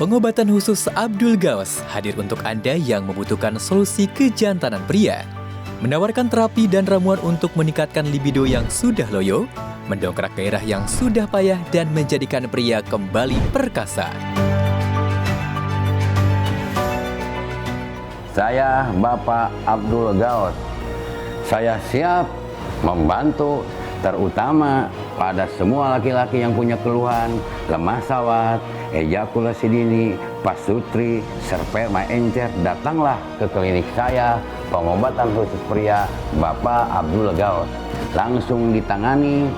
Pengobatan khusus Abdul Gaos hadir untuk Anda yang membutuhkan solusi kejantanan pria. Menawarkan terapi dan ramuan untuk meningkatkan libido yang sudah loyo, mendongkrak gairah yang sudah payah dan menjadikan pria kembali perkasa. Saya Bapak Abdul Gaos. Saya siap membantu, terutama pada semua laki-laki yang punya keluhan lemah sawat, ejakulasi dini, pasutri, sperma encer. Datanglah ke klinik saya, pengobatan khusus pria Bapak Abdul Gaos. Langsung ditangani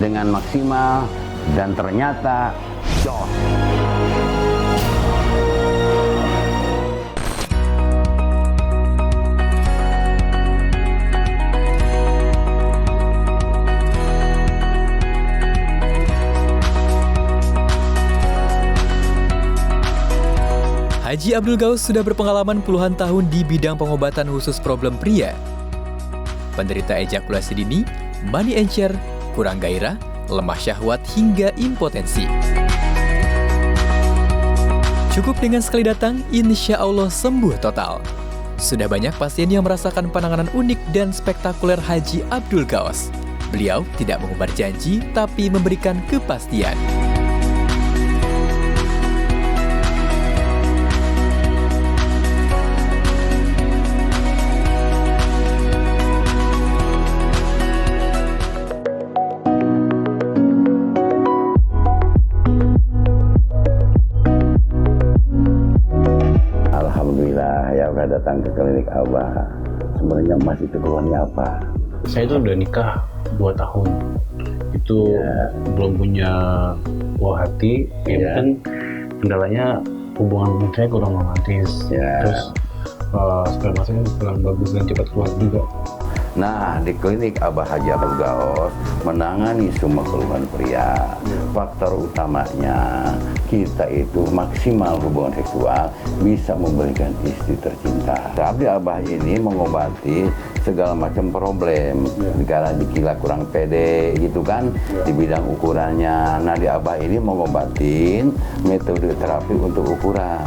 dengan maksimal dan ternyata jos. Haji Abdul Gaos sudah berpengalaman puluhan tahun di bidang pengobatan khusus problem pria. Penderita ejakulasi dini, mani encer, kurang gairah, lemah syahwat hingga impotensi. Cukup dengan sekali datang, insya Allah sembuh total. Sudah banyak pasien yang merasakan penanganan unik dan spektakuler Haji Abdul Gaos. Beliau tidak mengumbar janji, tapi memberikan kepastian. Alhamdulillah ya udah datang ke klinik Abah. Sebenarnya masih keluhannya apa? Saya itu udah nikah 2 tahun. Itu belum punya buah hati. Mungkin kendalanya hubungan saya kurang romantis. Terus sperma saya kurang bagus dan cepat keluar juga. Nah, di klinik Abah Haji Abdul Gaos menangani semua keluhan pria. Faktor utamanya kita itu maksimal hubungan seksual bisa memberikan istri tercinta. Tapi Abah ini mengobati segala macam problem. Karena dikira kurang pede gitu kan, di bidang ukurannya. Nah, di Abah ini mengobatin metode terapi untuk ukuran.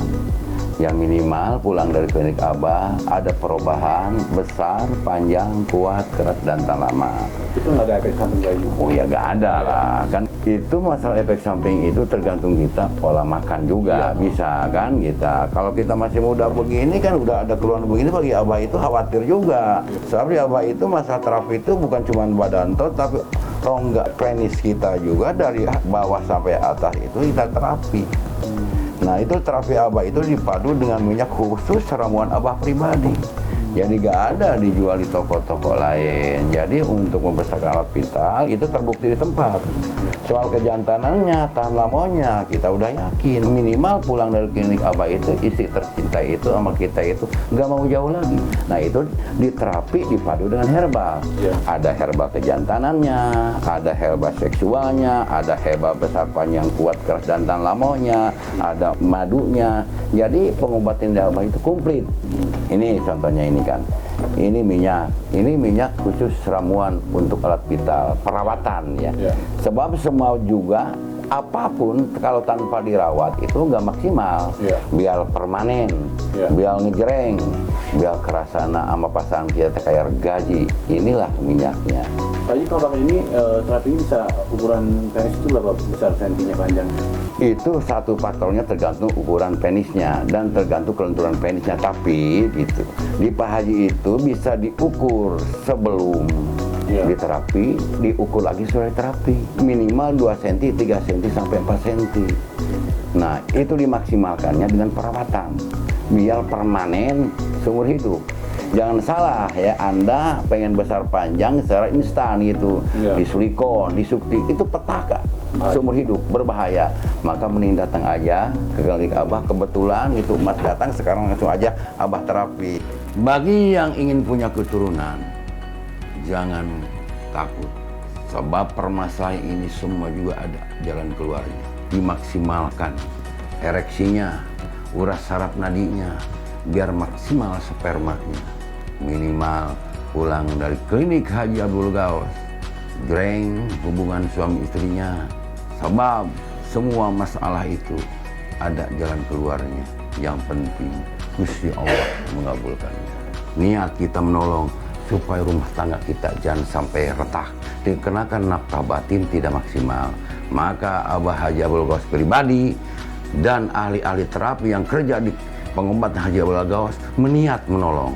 Yang minimal pulang dari klinik Abah ada perubahan besar, panjang, kuat, keras, dan tahan lama. Itu nggak ada efek samping lagi? Oh ya nggak ada lah, kan itu masalah efek samping itu tergantung kita pola makan juga bisa kan kita. Kalau kita masih muda begini kan udah ada keluhan begini, bagi Abah itu khawatir juga. Sebab Abah itu masalah terapi itu bukan cuma badan toh, tapi rongga penis kita juga dari bawah sampai atas itu kita terapi. Nah itu terapi Abah itu dipadu dengan minyak khusus ramuan Abah pribadi. Jadi gak ada dijual di toko-toko lain. Jadi untuk membesarkan alat vital itu terbukti di tempat. Soal kejantanannya, tahan lamanya kita udah yakin. Minimal pulang dari klinik Abah itu istri tercinta itu sama kita itu gak mau jauh lagi. Nah itu diterapi dipadu dengan herbal. Ada herbal kejantanannya, ada herbal seksualnya, ada herbal besar panjang kuat keras dan tahan lamanya, ada madunya. Jadi pengobatan Abah itu komplit. Ini contohnya ini kan, ini minyak khusus ramuan untuk alat vital, perawatan ya. Sebab semua juga apapun kalau tanpa dirawat itu nggak maksimal. Biar permanen, biar ngejreng, biar kerasana sama pasangan kita kayak gaji. Inilah minyaknya. Tadi kalau ini terapi ini bisa ukuran penis itu berapa besar sentinya panjang? Itu satu faktornya tergantung ukuran penisnya dan tergantung kelenturan penisnya. Tapi gitu, di Pak Haji itu bisa diukur sebelum diterapi, diukur lagi sesuai terapi. Minimal 2 cm, 3 cm sampai 4 cm. Nah, itu dimaksimalkannya dengan perawatan biar permanen seumur hidup. Jangan salah ya, Anda pengen besar panjang secara instan gitu, di silikon, di sukti, itu petaka seumur hidup, berbahaya. Maka mending datang aja ke klinik Abah. Kebetulan itu Mas datang sekarang, langsung aja Abah terapi. Bagi yang ingin punya keturunan, jangan takut, sebab permasalahan ini semua juga ada jalan keluarnya. Dimaksimalkan ereksinya, uras saraf nadinya, biar maksimal spermanya. Minimal pulang dari klinik Haji Abdul Gaos, jreng hubungan suami istrinya. Sebab semua masalah itu ada jalan keluarnya. Yang penting Gusti Allah mengabulkannya. Niat kita menolong supaya rumah tangga kita jangan sampai retak, dikenakan nafkah batin tidak maksimal. Maka Abah Haji Abdul Ghawas pribadi dan ahli-ahli terapi yang kerja di pengobatan Haji Abdul Ghawas meniat menolong.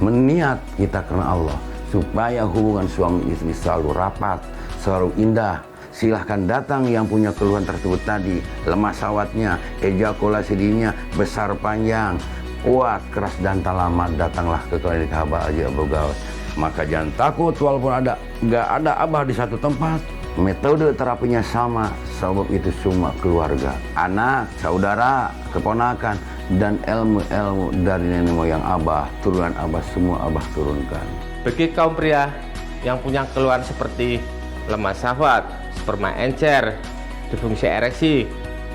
Meniat kita karena Allah supaya hubungan suami istri selalu rapat, selalu indah. Silahkan datang yang punya keluhan tersebut tadi, lemah sawatnya, ejakulasi dininya besar panjang, kuat, keras dan tak lama, datanglah ke klinik Abah Haji Abdul Ghawas. Maka jangan takut walaupun nggak ada Abah di satu tempat. Metode terapinya sama, sebab itu semua keluarga, anak, saudara, keponakan, dan ilmu-ilmu dari nenek moyang Abah, turunan Abah, semua Abah turunkan. Bagi kaum pria yang punya keluhan seperti lemah syahwat, sperma encer, disfungsi ereksi,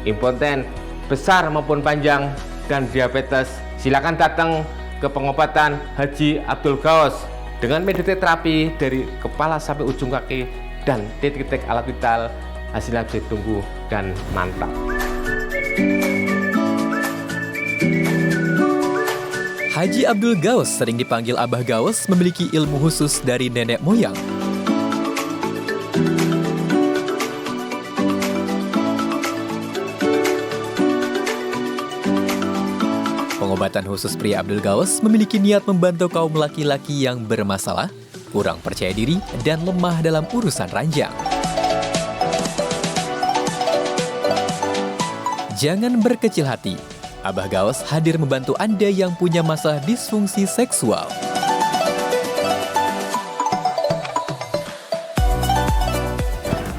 impoten, besar maupun panjang, dan diabetes, silakan datang ke pengobatan Haji Abdul Ghawas dengan metode terapi dari kepala sampai ujung kaki dan titik-titik alat vital. Hasilnya bisa ditunggu dan mantap. Haji Abdul Ghawas, sering dipanggil Abah Ghawas, memiliki ilmu khusus dari nenek moyang. Pengobatan khusus pria Abdul Ghawas memiliki niat membantu kaum laki-laki yang bermasalah, kurang percaya diri, dan lemah dalam urusan ranjang. Jangan berkecil hati. Abah Ghawas hadir membantu Anda yang punya masalah disfungsi seksual.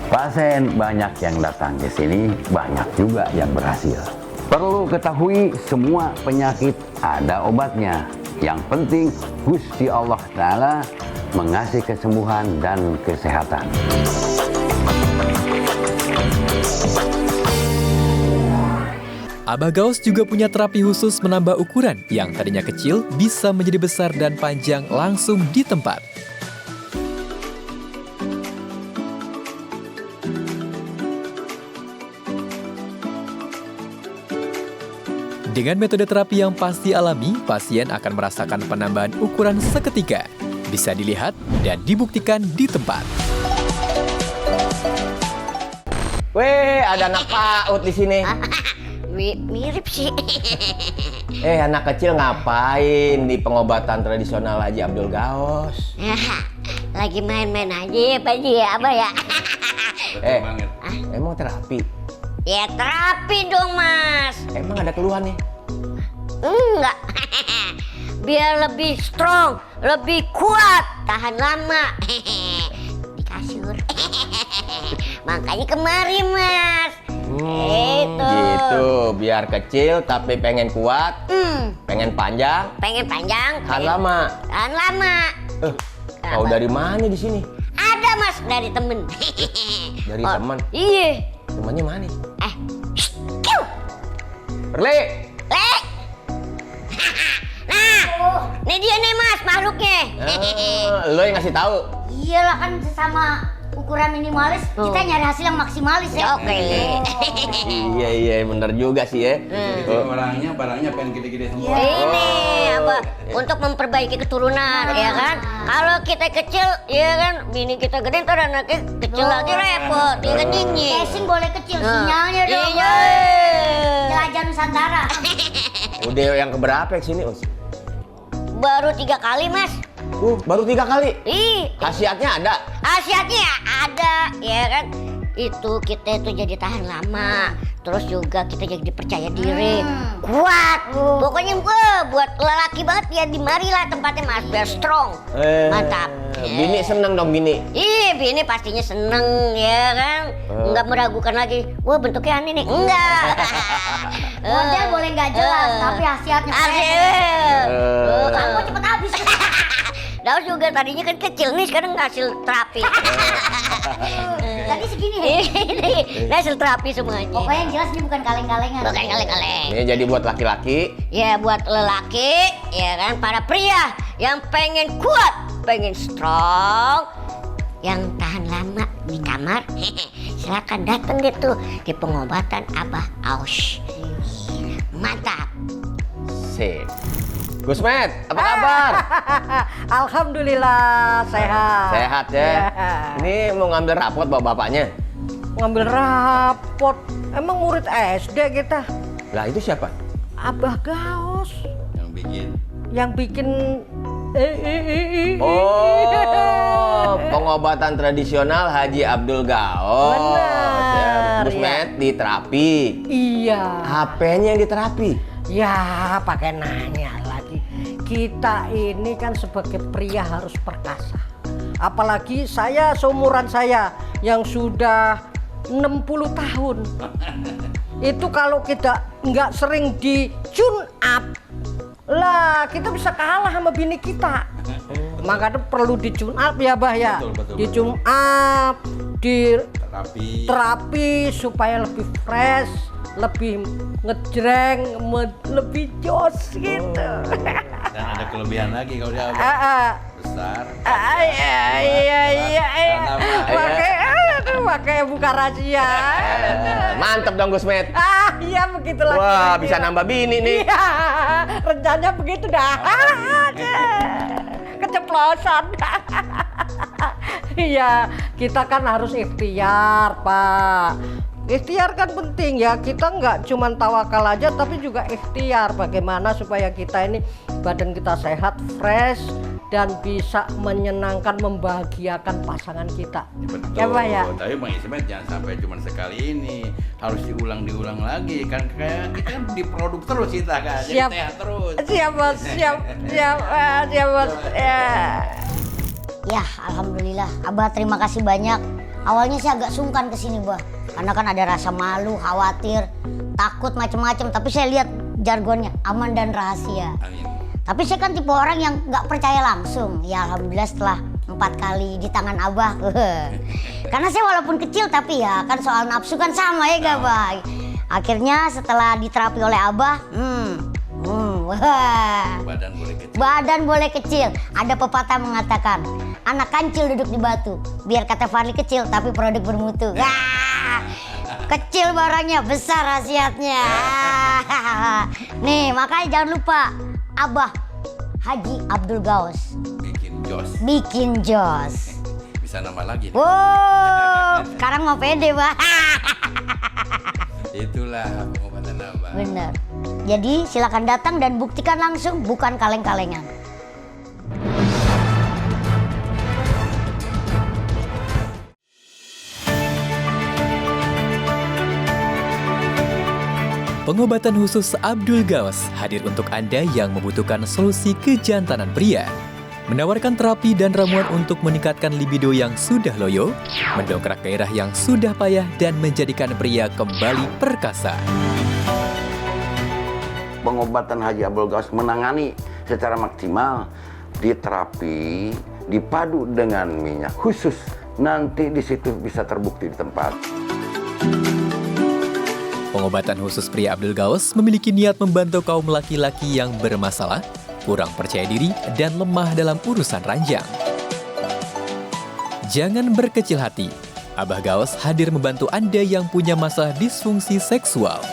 Pasien banyak yang datang ke sini, banyak juga yang berhasil. Perlu ketahui semua penyakit ada obatnya. Yang penting Gusti Allah Ta'ala mengasih kesembuhan dan kesehatan. Abah Ghawas juga punya terapi khusus menambah ukuran yang tadinya kecil bisa menjadi besar dan panjang langsung di tempat. Dengan metode terapi yang pasti alami, pasien akan merasakan penambahan ukuran seketika. Bisa dilihat dan dibuktikan di tempat. Weh, ada anak PAUD di sini. Mirip sih. Anak kecil ngapain di pengobatan tradisional Haji Abdul Ghawas? Lagi main-main aja ya Pak Haji ya, Abah ya. Emang terapi? Ya terapi dong Mas. Emang ada keluhan nih? Enggak. Biar lebih strong, lebih kuat, tahan lama. Di kasur. Makanya kemari Mas. Gitu, biar kecil tapi pengen kuat, pengen panjang, tahan lama. Tahan lama. Tahu dari mana di sini? Ada Mas, dari temen. Dari teman? Iya. Temannya mana? Kiu. Perli. Lek. Nah, ini dia nih Mas makhluknya. Lo yang ngasih tahu. Iyalah kan sesama ukuran minimalis, kita nyari hasil yang maksimalis ya. Oke. Iya bener juga sih ya. Barangnya pengen gede-gede semua. Ini apa? Untuk memperbaiki keturunan, ya kan? Kalau kita kecil, ya kan, bini kita gede, ntar anaknya kecil lagi repot, ya kan nyinyir. Casing boleh kecil, sinyalnya dong. Iya. Jelajah Nusantara. Udah yang keberapa yang sini, Us? Baru 3 kali Mas. Baru 3 kali? Ih, Khasiatnya ada? khasiatnya ada, ya kan? Itu kita itu jadi tahan lama, terus juga kita jadi percaya diri, kuat. Pokoknya buat lelaki banget ya, dimarilah tempatnya Mas, biar strong, mantap. Bini seneng dong bini. Ih, bini pastinya seneng ya kan, nggak meragukan lagi. Wah bentuknya aneh nih, enggak. Model boleh nggak jelas, tapi khasiatnya kamu cepet habis. Daus juga tadinya kan kecil nih, sekarang hasil terapi. Tadi segini. Ini hasil terapi semuanya. Pokoknya yang jelas ini bukan kaleng-kalengan. Bukan kaleng-kaleng. Ini jadi buat laki-laki. Ya buat lelaki, ya kan, para pria yang pengen kuat, pengen strong, yang tahan lama di kamar. silakan datang deh tuh di pengobatan Abah Aus. Mantap. Sip. Gusmet, apa kabar? Alhamdulillah sehat. Sehat ya. Ini mau ngambil rapot bapaknya. Ngambil rapot. Emang murid SD kita. Lah itu siapa? Abah Gaos. Yang bikin Oh, pengobatan tradisional Haji Abdul Gaos. Benar, Ya, Gusmet di terapi. Iya. HP-nya yang diterapi. Ya, pakai nanya lagi. Kita ini kan sebagai pria harus perkasa. Apalagi saya seumuran saya yang sudah 60 tahun. Itu kalau kita nggak sering di tune up, lah kita bisa kalah sama bini kita. Makanya perlu di tune up ya Bah ya. Di tune up, di terapi supaya lebih fresh, lebih ngejreng, lebih jos gitu. Dan ada kelebihan lagi kalau dia besar. Pakai buka rahasia. Mantep dong Gusmet. Iya begitulah. Wah, bisa nambah bini nih. Iya, rencananya begitu dah. Keceplosan. Iya, kita kan harus ikhtiar, Pak. Ikhtiar kan penting ya, kita nggak cuma tawakal aja tapi juga ikhtiar bagaimana supaya kita ini badan kita sehat, fresh dan bisa menyenangkan, membahagiakan pasangan kita. Betul. Ya Pak ya? Tapi Bang Ismet jangan sampai cuma sekali ini, harus diulang lagi kan, kayak kita kan diproduk terus kita kan, jadi Siap. sehat terus. Siap Bos, siap Bos. Ya, alhamdulillah. Abah terima kasih banyak. Awalnya saya agak sungkan kesini, Bah. Karena kan ada rasa malu, khawatir, takut macam-macam. Tapi saya lihat jargonnya aman dan rahasia. Amin. Tapi saya kan tipe orang yang nggak percaya langsung. Ya alhamdulillah setelah 4 kali di tangan Abah. Karena saya walaupun kecil tapi ya kan soal nafsu kan sama ya gak Bah. Akhirnya setelah diterapi oleh Abah, wah. Badan boleh kecil. Ada pepatah mengatakan, anak kancil duduk di batu. Biar kata Fadli kecil tapi produk bermutu. Kecil barangnya, besar khasiatnya. Nih, makanya jangan lupa Abah Haji Abdul Gaos. Bikin jos. Bisa nambah lagi. Wow, sekarang mau pede, Bah. Itulah pengobatan Abah. Bener. Jadi silakan datang dan buktikan langsung, bukan kaleng-kalengan. Pengobatan khusus Abdul Gaos hadir untuk Anda yang membutuhkan solusi kejantanan pria. Menawarkan terapi dan ramuan untuk meningkatkan libido yang sudah loyo, mendongkrak gairah yang sudah payah, dan menjadikan pria kembali perkasa. Pengobatan Haji Abdul Gaos menangani secara maksimal di terapi, dipadu dengan minyak khusus. Nanti di situ bisa terbukti di tempat. Pengobatan khusus pria Abdul Gaos memiliki niat membantu kaum laki-laki yang bermasalah, kurang percaya diri, dan lemah dalam urusan ranjang. Jangan berkecil hati, Abah Gaos hadir membantu Anda yang punya masalah disfungsi seksual.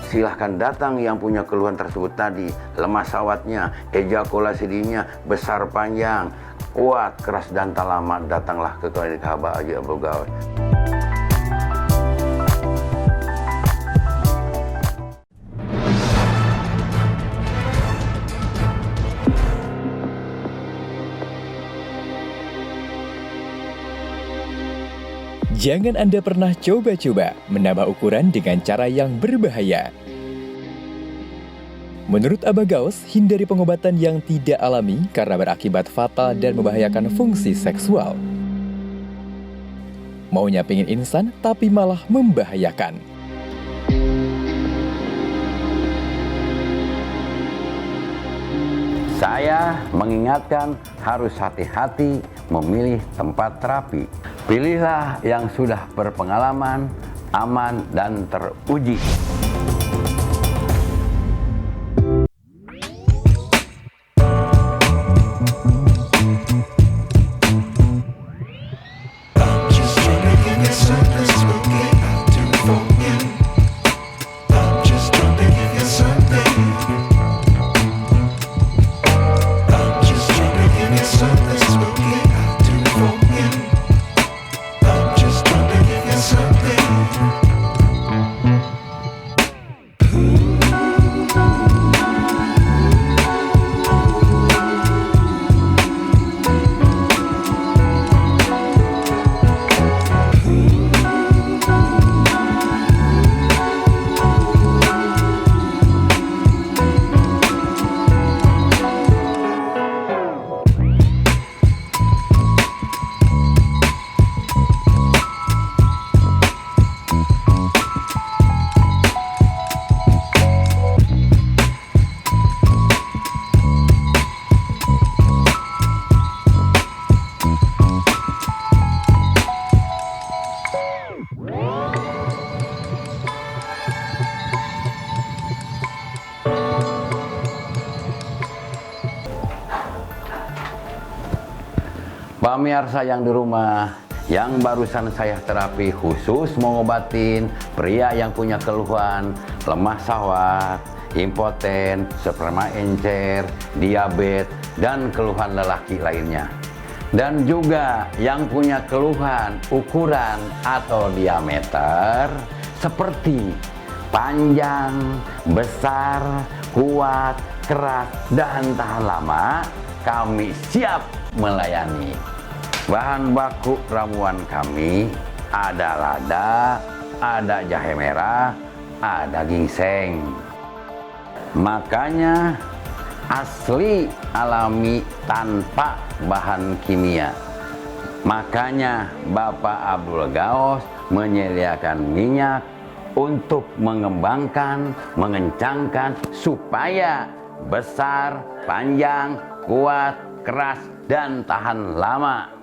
Silahkan datang yang punya keluhan tersebut tadi. Lemah sawatnya, ejakulasi dininya, besar panjang, kuat, keras, dan tak lama. Datanglah ke klinik Abah Haji Abdul Gaos. Jangan Anda pernah coba-coba menambah ukuran dengan cara yang berbahaya. Menurut Abah Gaos, hindari pengobatan yang tidak alami karena berakibat fatal dan membahayakan fungsi seksual. Maunya pengen instan tapi malah membahayakan. Saya mengingatkan harus hati-hati memilih tempat terapi. Pilihlah yang sudah berpengalaman, aman, dan teruji. Pemirsa yang di rumah, yang barusan saya terapi khusus mengobatin pria yang punya keluhan lemah syahwat, impoten, sperma encer, diabetes, dan keluhan lelaki lainnya. Dan juga yang punya keluhan ukuran atau diameter seperti panjang, besar, kuat, keras, dan tahan lama, kami siap melayani. Bahan baku ramuan kami ada lada, ada jahe merah, ada ginseng. Makanya asli alami tanpa bahan kimia. Makanya Bapak Abdul Gaos menyediakan minyak untuk mengembangkan, mengencangkan supaya besar, panjang, kuat, keras, dan tahan lama.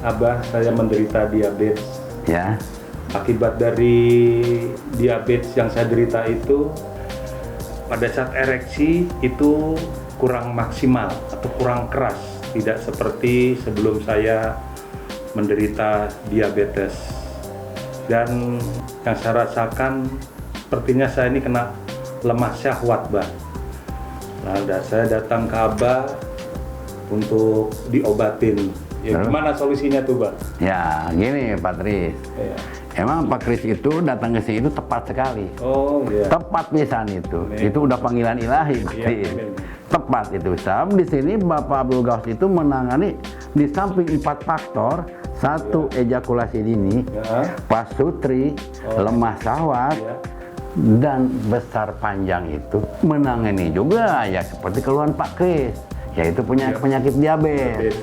Abah, saya menderita diabetes. Ya. Akibat dari diabetes yang saya derita itu, pada saat ereksi itu kurang maksimal atau kurang keras, tidak seperti sebelum saya menderita diabetes. Dan yang saya rasakan sepertinya saya ini kena lemah syahwat, Bah. Nah, saya datang ke Abah untuk diobatin. Ya, gimana solusinya tuh, Bang? Ya, gini Pak Tris. Ya. Emang Pak Kris itu datang ke sini itu tepat sekali. Oh, iya. Tepat pisan itu. Itu udah panggilan ilahi. Iya, tepat itu. Sam di sini Bapak Abdul Gaos itu menangani di samping 4 faktor. 1, ejakulasi dini, pasutri, lemah syahwat, dan besar panjang itu menangani juga ya seperti keluhan Pak Kris, yaitu penyakit diabetes.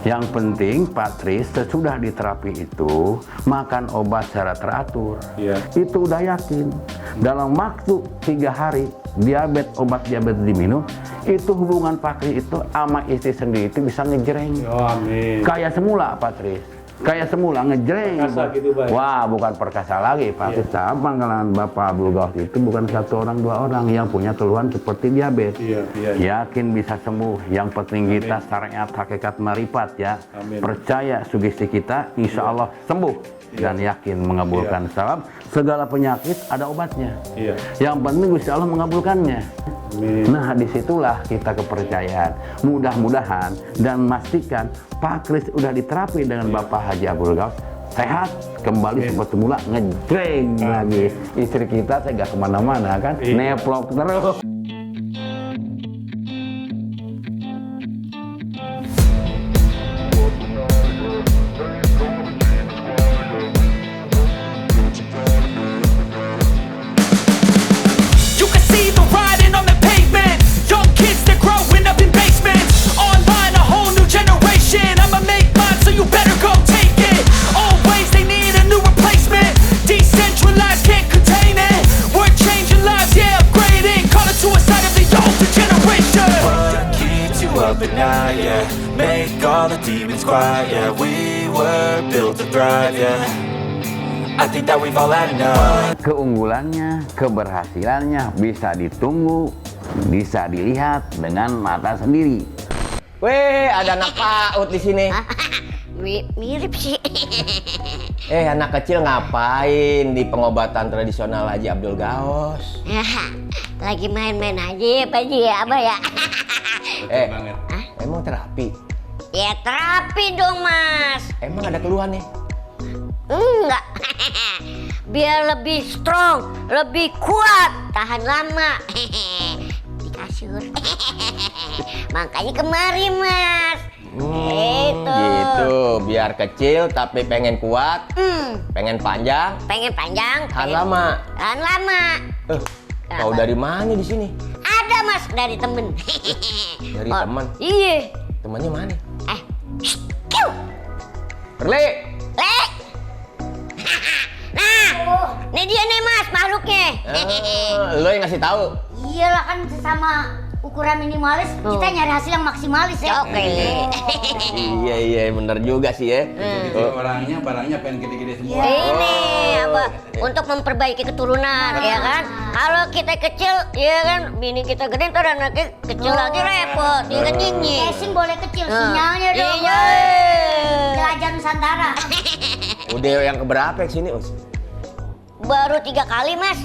Yang penting Pak Tris sesudah diterapi itu makan obat secara teratur. Itu udah yakin dalam waktu 3 hari obat diabetes diminum, itu hubungan Pak Kris itu sama istri sendiri itu bisa ngejreng. Amin. Kayak semula Pak Tris. Kayak semula ngejreng. Gitu, wah, bukan perkasa lagi Pak Tris. Panggilan Bapak Abdul Gaos itu bukan 1 orang 2 orang yang punya keluhan seperti diabetes. Yakin bisa sembuh. Yang penting kita syariat hakikat marifat ya. Percaya sugesti kita, insya Allah sembuh. Dan yakin mengabulkan salam. Segala penyakit ada obatnya. Yang penting Gusti Allah mengabulkannya. Nah, disitulah kita kepercayaan. Mudah-mudahan dan memastikan Pak Kris udah diterapi dengan Bapak Haji Abdul Gaos, sehat kembali seperti mula, ngejreng lagi. Istri kita saya gak kemana-mana kan, neplok terus. Make all the demons quiet, yeah. We were built to thrive, yeah. I think that we've all had enough. Keunggulannya, keberhasilannya bisa ditunggu, bisa dilihat dengan mata sendiri. Weh, ada anak PAUD di sini. Mirip sih. Anak kecil ngapain di pengobatan tradisional Haji Abdul Gaos? Lagi main-main aja ya Pak Haji ya, Abah ya. Emang terapi? Ya terapi dong Mas. Emang ada keluhan nih? Enggak. Biar lebih strong, lebih kuat, tahan lama. Di kasur. Makanya kemari Mas. Gitu, biar kecil tapi pengen kuat, pengen panjang, tahan lama. Tahan lama. Tahu dari mana di sini? Ada Mas, dari temen. Dari teman? Iya. Temannya mana? Kiu. Perli. Nah, ini dia nih Mas makhluknya. Lo yang ngasih tahu. Iyalah kan sesama ukuran minimalis, kita nyari hasil yang maksimalis ya. Oke. Iya bener juga sih ya. Jadi barangnya pengen gede-gede semua. Ini apa? Untuk memperbaiki keturunan, ya kan? Kalau kita kecil, ya kan, bini kita gede, ntar anaknya kecil lagi repot, dia kan nyinyi. Casing boleh kecil, sinyalnya dong. Iya. Jelajah Nusantara. Udah yang keberapa sini, Us? Baru 3 kali, Mas.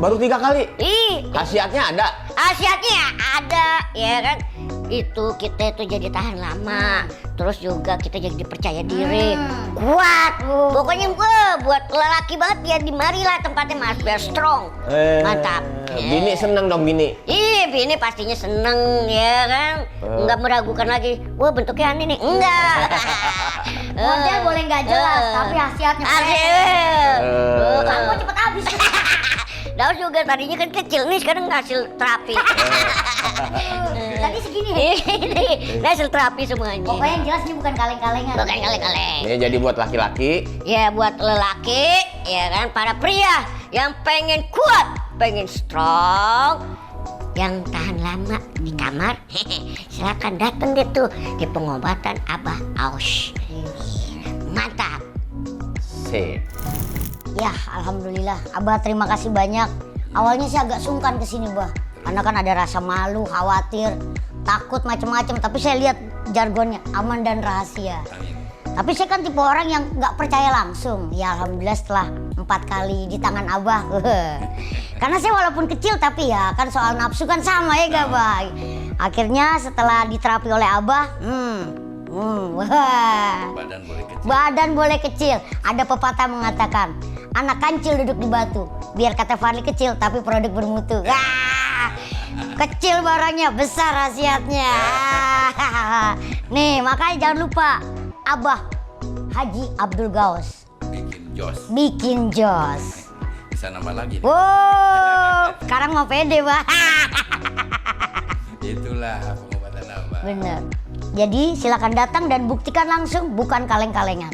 Baru 3 kali? Ih, Khasiatnya ada? khasiatnya ada, ya kan? Itu kita itu jadi tahan lama, terus juga kita jadi percaya diri, kuat. Pokoknya buat lelaki banget ya, di mari lah tempatnya Mas, biar strong, mantap. Bini seneng dong bini. Ih, bini pastinya seneng, ya kan? Nggak meragukan lagi. Wah, bentuknya aneh nih. Enggak. Model boleh nggak jelas, tapi khasiatnya kamu cepet habis. Daus juga tadinya kan kecil nih, sekarang ngasil terapi. Tadi segini ya? Ini ngasil terapi semuanya. Pokoknya yang jelas ini bukan kaleng-kalengan. Bukan kaleng-kaleng. Ini jadi buat laki-laki. Ya buat lelaki, ya kan, para pria yang pengen kuat, pengen strong, yang tahan lama di kamar, silakan datang deh tuh di pengobatan Abah Aus. Mantap. Sip. Ya, alhamdulillah. Abah terima kasih banyak. Awalnya sih agak sungkan kesini, Bah. Karena kan ada rasa malu, khawatir, takut macam-macam. Tapi saya lihat jargonnya aman dan rahasia. Tapi saya kan tipe orang yang nggak percaya langsung. Ya alhamdulillah setelah 4 kali di tangan Abah. Karena saya walaupun kecil tapi ya kan soal nafsu kan sama ya gak, Bah. Akhirnya setelah diterapi oleh Abah, badan boleh kecil. Ada pepatah mengatakan, anak kancil duduk di batu. Biar kata Fadli kecil tapi produk bermutu. Kecil barangnya, besar khasiatnya. Nih makanya jangan lupa Abah Haji Abdul Gaus bikin jos. Bisa nambah lagi. Wow, sekarang mau pede, Bah. Itulah pengobatan Abah. Bener. Jadi silakan datang dan buktikan langsung, bukan kaleng-kalengan.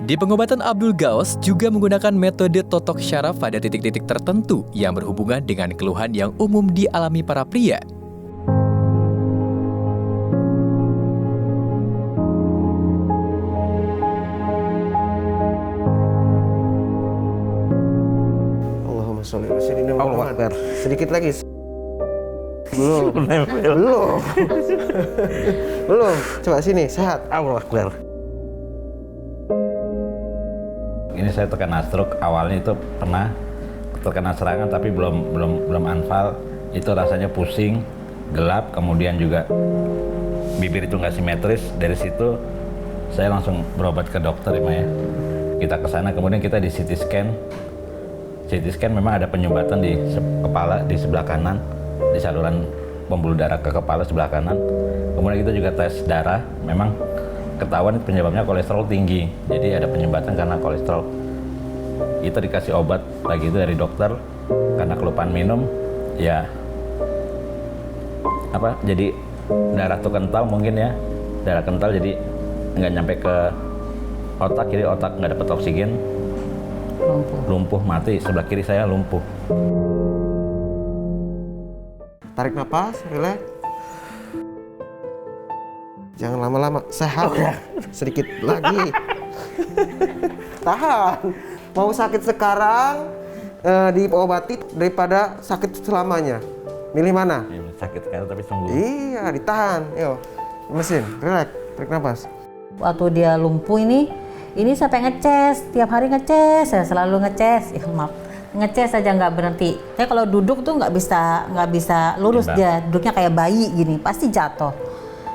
Di pengobatan Abdul Gaus juga menggunakan metode totok syaraf pada titik-titik tertentu yang berhubungan dengan keluhan yang umum dialami para pria. Allahumma sholli ala sayyidina Muhammad. Sedikit lagi. Belum. Coba sini, sehat. Allahu Akbar. Ini saya terkena stroke, awalnya itu pernah terkena serangan tapi belum anfal. Itu rasanya pusing, gelap, kemudian juga bibir itu nggak simetris. Dari situ saya langsung berobat ke dokter ya. Kita ke sana, kemudian kita di CT scan. CT scan memang ada penyumbatan di kepala di sebelah kanan, di saluran pembuluh darah ke kepala sebelah kanan. Kemudian kita juga tes darah, memang ketahuan penyebabnya kolesterol tinggi, jadi ada penyumbatan karena kolesterol. Kita dikasih obat pagi itu dari dokter karena kelupaan minum, ya jadi darah tuh kental mungkin ya, darah kental jadi nggak nyampe ke otak, jadi otak nggak dapat oksigen, lumpuh mati, sebelah kiri saya lumpuh. Tarik nafas, relax. Jangan lama-lama, sehat. Sedikit lagi. Tahan. Mau sakit sekarang diobati daripada sakit selamanya. Milih mana? Sakit sekarang tapi sembuh. Iya, ditahan. Yuk, mesin, relax, tarik nafas. Waktu dia lumpuh ini sampai ngeces, tiap hari ngeces, saya selalu ngeces. Maaf, ngeces aja nggak berhenti. Saya kalau duduk tuh nggak bisa lurus dia, duduknya kayak bayi gini, pasti jatuh.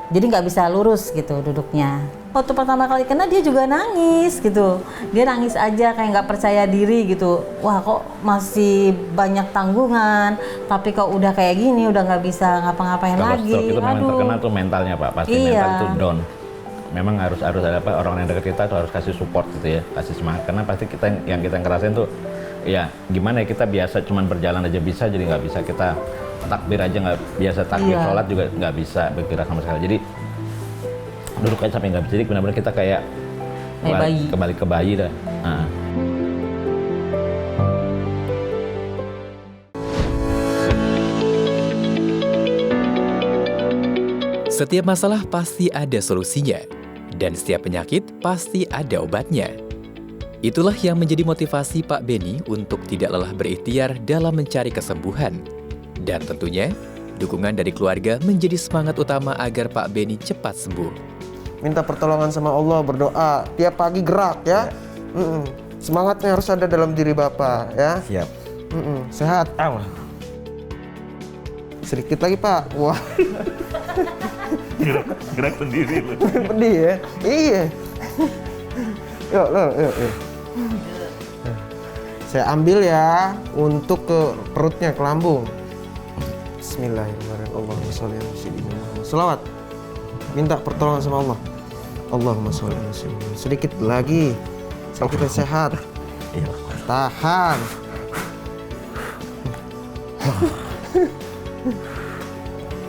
Jadi nggak bisa lurus gitu duduknya. Waktu pertama kali kena dia juga nangis gitu. Dia nangis aja kayak nggak percaya diri gitu. Wah kok masih banyak tanggungan, tapi kok udah kayak gini udah nggak bisa ngapa-ngapain lagi. Kalau stroke itu memang terkena tuh mentalnya Pak, pasti mental itu down. Memang harus ada orang yang dekat kita tuh harus kasih support gitu ya, kasih semangat. Karena pasti kita yang kita ngerasain tuh ya gimana ya, kita biasa cuman berjalan aja bisa, jadi nggak bisa kita takbir aja nggak biasa, takbir sholat juga nggak bisa bergerak sama sekali. Jadi duduk aja sampai nggak bisa, jadi benar-benar kita kayak bayi. kembali ke bayi dah. Nah. Setiap masalah pasti ada solusinya, dan setiap penyakit pasti ada obatnya. Itulah yang menjadi motivasi Pak Beni untuk tidak lelah berikhtiar dalam mencari kesembuhan. Dan tentunya, dukungan dari keluarga menjadi semangat utama agar Pak Beni cepat sembuh. Minta pertolongan sama Allah, berdoa, tiap pagi gerak ya. Semangatnya harus ada dalam diri Bapak ya. Siap. Sehat. Sedikit lagi Pak. Wah. Gerak sendiri loh. Pedih ya? Iya. Yuk. Saya ambil ya untuk ke perutnya, ke lambung. Bismillahirrahmanirrahim. Allahumma sholli ala sayyidina Muhammad. Selawat. Minta pertolongan sama Allah. Allahumma sholli ala sayyidina Muhammad. Sedikit lagi. Kita sehat. Tahan.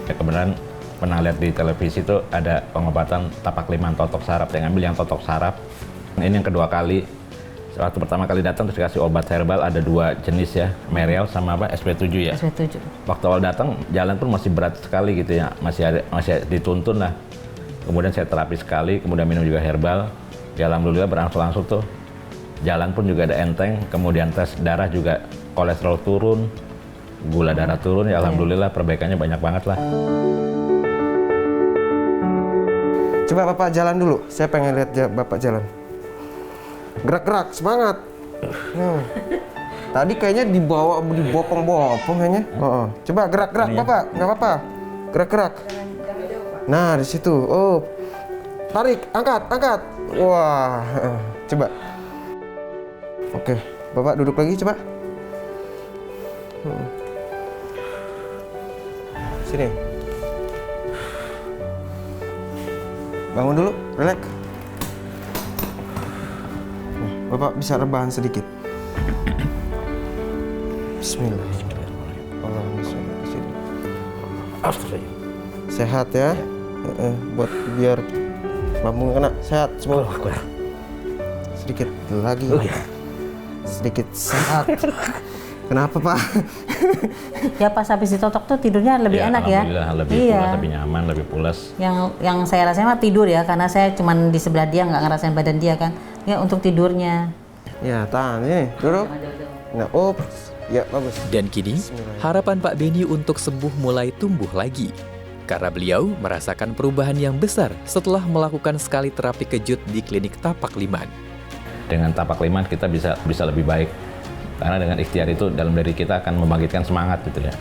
Ya, kebenaran pernah lihat di televisi itu ada pengobatan tapak liman totok saraf, yang ambil yang totok saraf. Ini yang kedua kali. Waktu pertama kali datang terus dikasih obat herbal, ada 2 jenis ya, Merial sama SP7 ya. SP7. Waktu awal datang jalan pun masih berat sekali gitu ya, masih dituntun lah. Kemudian saya terapi sekali, kemudian minum juga herbal. Ya alhamdulillah berangsur-angsur tuh. Jalan pun juga ada enteng, kemudian tes darah juga kolesterol turun, gula darah turun, ya alhamdulillah perbaikannya banyak banget lah. Coba Bapak jalan dulu. Saya pengen lihat Bapak jalan. Gerak-gerak, semangat. Tadi kayaknya dibopong-bopong kayaknya. Coba gerak-gerak Bapak, nggak apa-apa. Gerak-gerak. Nah di situ. Oh, tarik, angkat. Wah, coba. Oke, Bapak duduk lagi coba. Sini. Bangun dulu, relax. Bapak bisa rebahan sedikit. Bismillahirrahmanirrahim. Allahumma sholli ala sayyidina. Sehat ya. Buat biar lambung kena sehat semua. Sedikit lagi. Sedikit sehat. Kenapa Pak? Ya pas habis ditotok tuh tidurnya lebih enak ya. Alhamdulillah lebih pulas, lebih nyaman, lebih pulas. Yang saya rasain mah tidur ya, karena saya cuman di sebelah dia, nggak ngerasain badan dia kan. Ya untuk tidurnya. Ya tahan nih, duduk. Nah, ya bagus. Dan kini, harapan Pak Beni untuk sembuh mulai tumbuh lagi. Karena beliau merasakan perubahan yang besar setelah melakukan sekali terapi kejut di klinik Tapak Liman. Dengan Tapak Liman kita bisa lebih baik. Karena dengan ikhtiar itu dalam diri kita akan membangkitkan semangat gitu ya.